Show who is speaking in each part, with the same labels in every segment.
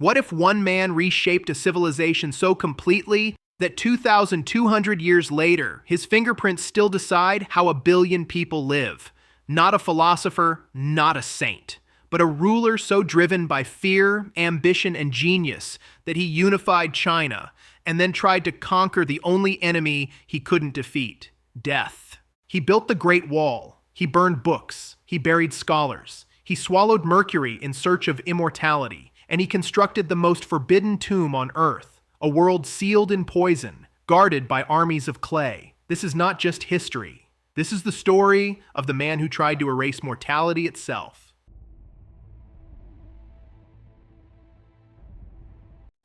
Speaker 1: What if one man reshaped a civilization so completely that 2,200 years later, his fingerprints still decide how 1 billion people live? Not a philosopher, not a saint, but a ruler so driven by fear, ambition, and genius that he unified China and then tried to conquer the only enemy he couldn't defeat: death. He built the Great Wall. He burned books. He buried scholars. He swallowed mercury in search of immortality, and he constructed the most forbidden tomb on Earth, a world sealed in poison, guarded by armies of clay. This is not just history. This is the story of the man who tried to erase mortality itself.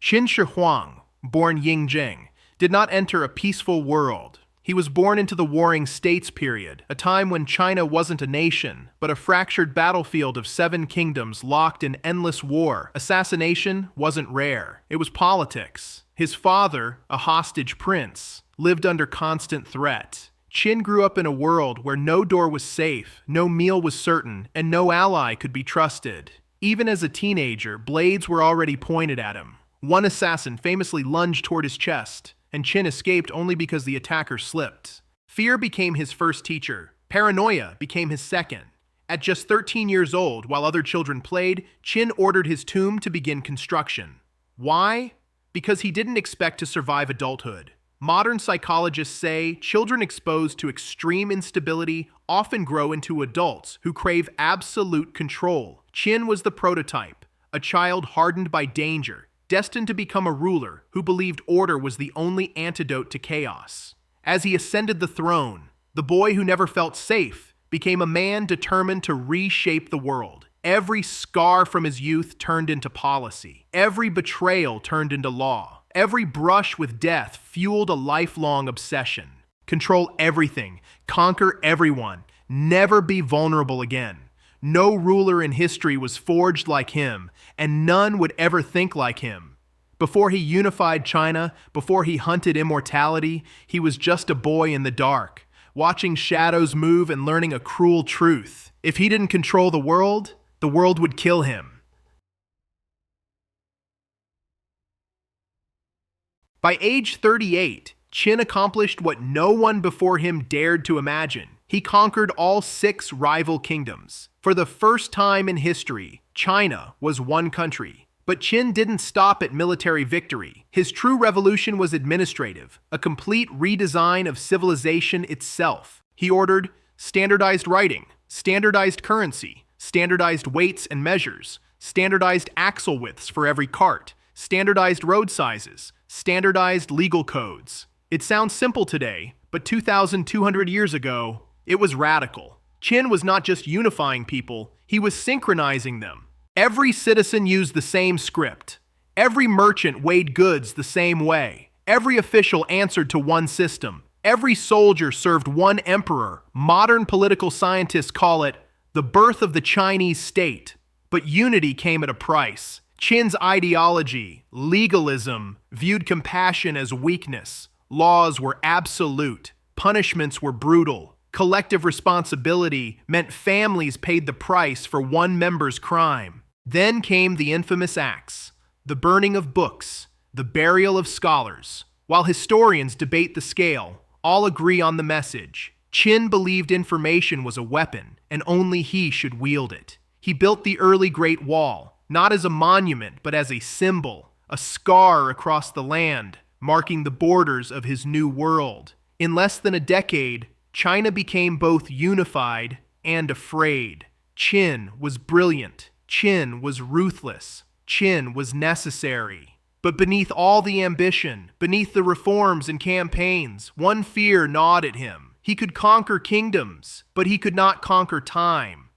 Speaker 1: Qin Shi Huang, born Yingjing, did not enter a peaceful world. He was born into the Warring States period, a time when China wasn't a nation, but a fractured battlefield of 7 kingdoms locked in endless war. Assassination wasn't rare. It was politics. His father, a hostage prince, lived under constant threat. Qin grew up in a world where no door was safe, no meal was certain, and no ally could be trusted. Even as a teenager, blades were already pointed at him. One assassin famously lunged toward his chest, and Qin escaped only because the attacker slipped. Fear became his first teacher. Paranoia became his second. At just 13 years old, while other children played, Qin ordered his tomb to begin construction. Why? Because he didn't expect to survive adulthood. Modern psychologists say children exposed to extreme instability often grow into adults who crave absolute control. Qin was the prototype, a child hardened by danger, destined to become a ruler who believed order was the only antidote to chaos. As he ascended the throne, the boy who never felt safe became a man determined to reshape the world. Every scar from his youth turned into policy. Every betrayal turned into law. Every brush with death fueled a lifelong obsession. Control everything, conquer everyone, never be vulnerable again. No ruler in history was forged like him, and none would ever think like him. Before he unified China, before he hunted immortality, he was just a boy in the dark, watching shadows move and learning a cruel truth. If he didn't control the world would kill him. By age 38, Qin accomplished what no one before him dared to imagine. He conquered all 6 rival kingdoms. For the first time in history, China was one country. But Qin didn't stop at military victory. His true revolution was administrative, a complete redesign of civilization itself. He ordered standardized writing, standardized currency, standardized weights and measures, standardized axle widths for every cart, standardized road sizes, standardized legal codes. It sounds simple today, but 2,200 years ago, it was radical. Qin was not just unifying people, he was synchronizing them. Every citizen used the same script. Every merchant weighed goods the same way. Every official answered to one system. Every soldier served one emperor. Modern political scientists call it the birth of the Chinese state. But unity came at a price. Qin's ideology, legalism, viewed compassion as weakness. Laws were absolute. Punishments were brutal. Collective responsibility meant families paid the price for one member's crime. Then came the infamous acts, the burning of books, the burial of scholars. While historians debate the scale, all agree on the message. Qin believed information was a weapon, and only he should wield it. He built the early Great Wall, not as a monument, but as a symbol, a scar across the land, marking the borders of his new world. In less than a decade, China became both unified and afraid. Qin was brilliant. Qin was ruthless. Qin was necessary. But beneath all the ambition, beneath the reforms and campaigns, one fear gnawed at him. He could conquer kingdoms, but he could not conquer time.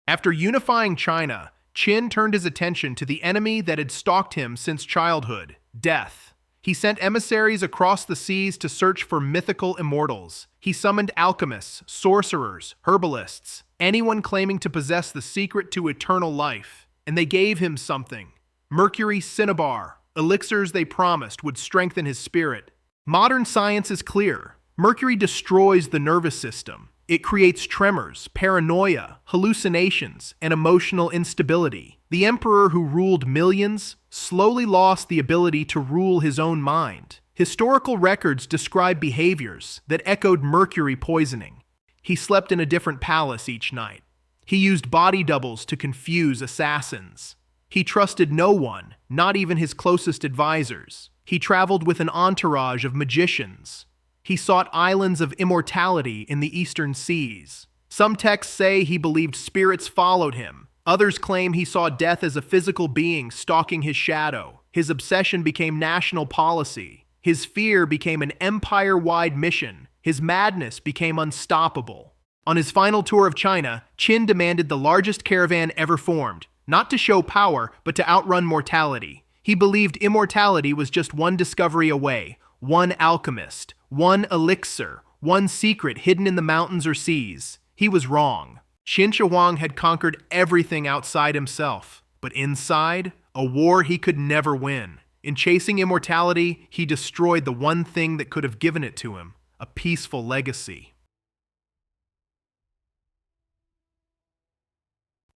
Speaker 1: After unifying China, Qin turned his attention to the enemy that had stalked him since childhood: death. He sent emissaries across the seas to search for mythical immortals. He summoned alchemists, sorcerers, herbalists, anyone claiming to possess the secret to eternal life. And they gave him something: mercury cinnabar, elixirs they promised would strengthen his spirit. Modern science is clear. Mercury destroys the nervous system. It creates tremors, paranoia, hallucinations, and emotional instability. The emperor who ruled millions slowly lost the ability to rule his own mind. Historical records describe behaviors that echoed mercury poisoning. He slept in a different palace each night. He used body doubles to confuse assassins. He trusted no one, not even his closest advisors. He traveled with an entourage of magicians. He sought islands of immortality in the eastern seas. Some texts say he believed spirits followed him. Others claim he saw death as a physical being stalking his shadow. His obsession became national policy. His fear became an empire-wide mission. His madness became unstoppable. On his final tour of China, Qin demanded the largest caravan ever formed, not to show power, but to outrun mortality. He believed immortality was just one discovery away, one alchemist, one elixir, one secret hidden in the mountains or seas. He was wrong. Qin Shi Huang had conquered everything outside himself, but inside, a war he could never win. In chasing immortality, he destroyed the one thing that could have given it to him, a peaceful legacy.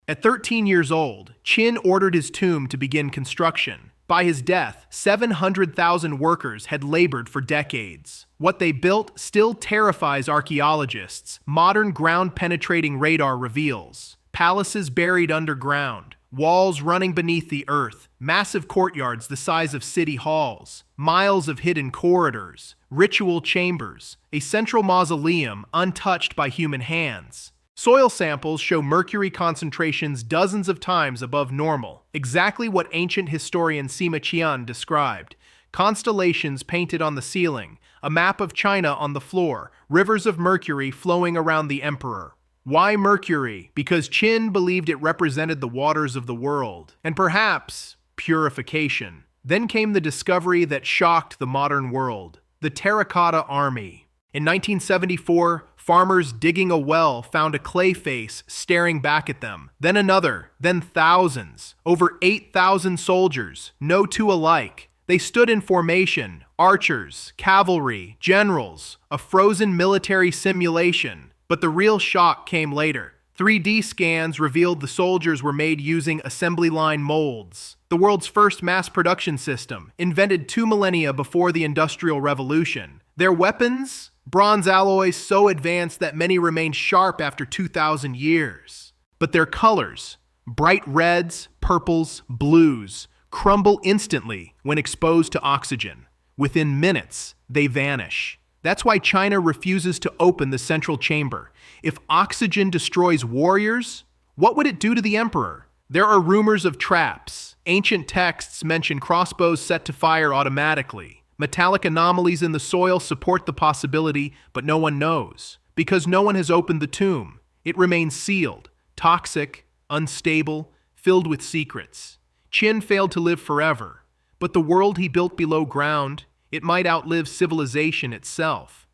Speaker 1: At 13 years old, Qin ordered his tomb to begin construction. By his death, 700,000 workers had labored for decades. What they built still terrifies archaeologists. Modern ground-penetrating radar reveals palaces buried underground, walls running beneath the earth, massive courtyards the size of city halls, miles of hidden corridors, ritual chambers, a central mausoleum untouched by human hands. Soil samples show mercury concentrations dozens of times above normal, exactly what ancient historian Sima Qian described. Constellations painted on the ceiling, a map of China on the floor, rivers of mercury flowing around the emperor. Why mercury? Because Qin believed it represented the waters of the world, and perhaps purification. Then came the discovery that shocked the modern world: the Terracotta Army. In 1974, farmers digging a well found a clay face staring back at them. Then another, then thousands. Over 8,000 soldiers, no two alike. They stood in formation, archers, cavalry, generals, a frozen military simulation. But the real shock came later. 3D scans revealed the soldiers were made using assembly line molds. The world's first mass production system, invented 2 millennia before the Industrial Revolution. Their weapons? Bronze alloys so advanced that many remain sharp after 2,000 years. But their colors, bright reds, purples, blues, crumble instantly when exposed to oxygen. Within minutes, they vanish. That's why China refuses to open the central chamber. If oxygen destroys warriors, what would it do to the emperor? There are rumors of traps. Ancient texts mention crossbows set to fire automatically. Metallic anomalies in the soil support the possibility, but no one knows. Because no one has opened the tomb. It remains sealed, toxic, unstable, filled with secrets. Qin failed to live forever, but the world he built below ground, it might outlive civilization itself.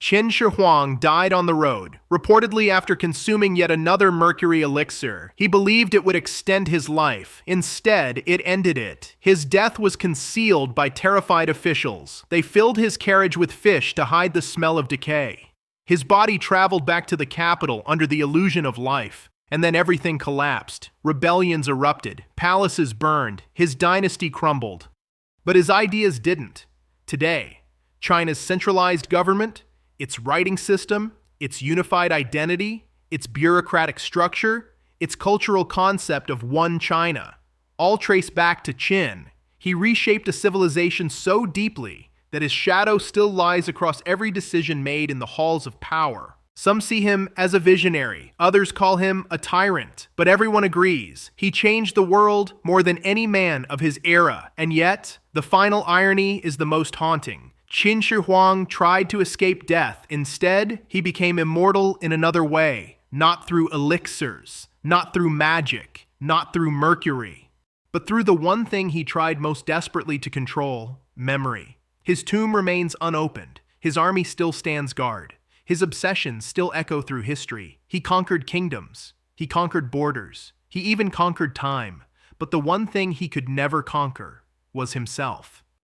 Speaker 1: Qin Shi Huang died on the road, reportedly after consuming yet another mercury elixir. He believed it would extend his life. Instead, it ended it. His death was concealed by terrified officials. They filled his carriage with fish to hide the smell of decay. His body traveled back to the capital under the illusion of life. And then everything collapsed. Rebellions erupted. Palaces burned. His dynasty crumbled. But his ideas didn't. Today, China's centralized government, its writing system, its unified identity, its bureaucratic structure, its cultural concept of one China, all trace back to Qin. He reshaped a civilization so deeply that his shadow still lies across every decision made in the halls of power. Some see him as a visionary, others call him a tyrant, but everyone agrees he changed the world more than any man of his era. And yet, the final irony is the most haunting. Qin Shi Huang tried to escape death. Instead, he became immortal in another way, not through elixirs, not through magic, not through mercury, but through the one thing he tried most desperately to control: memory. His tomb remains unopened. His army still stands guard. His obsessions still echo through history. He conquered kingdoms. He conquered borders. He even conquered time. But the one thing he could never conquer was himself.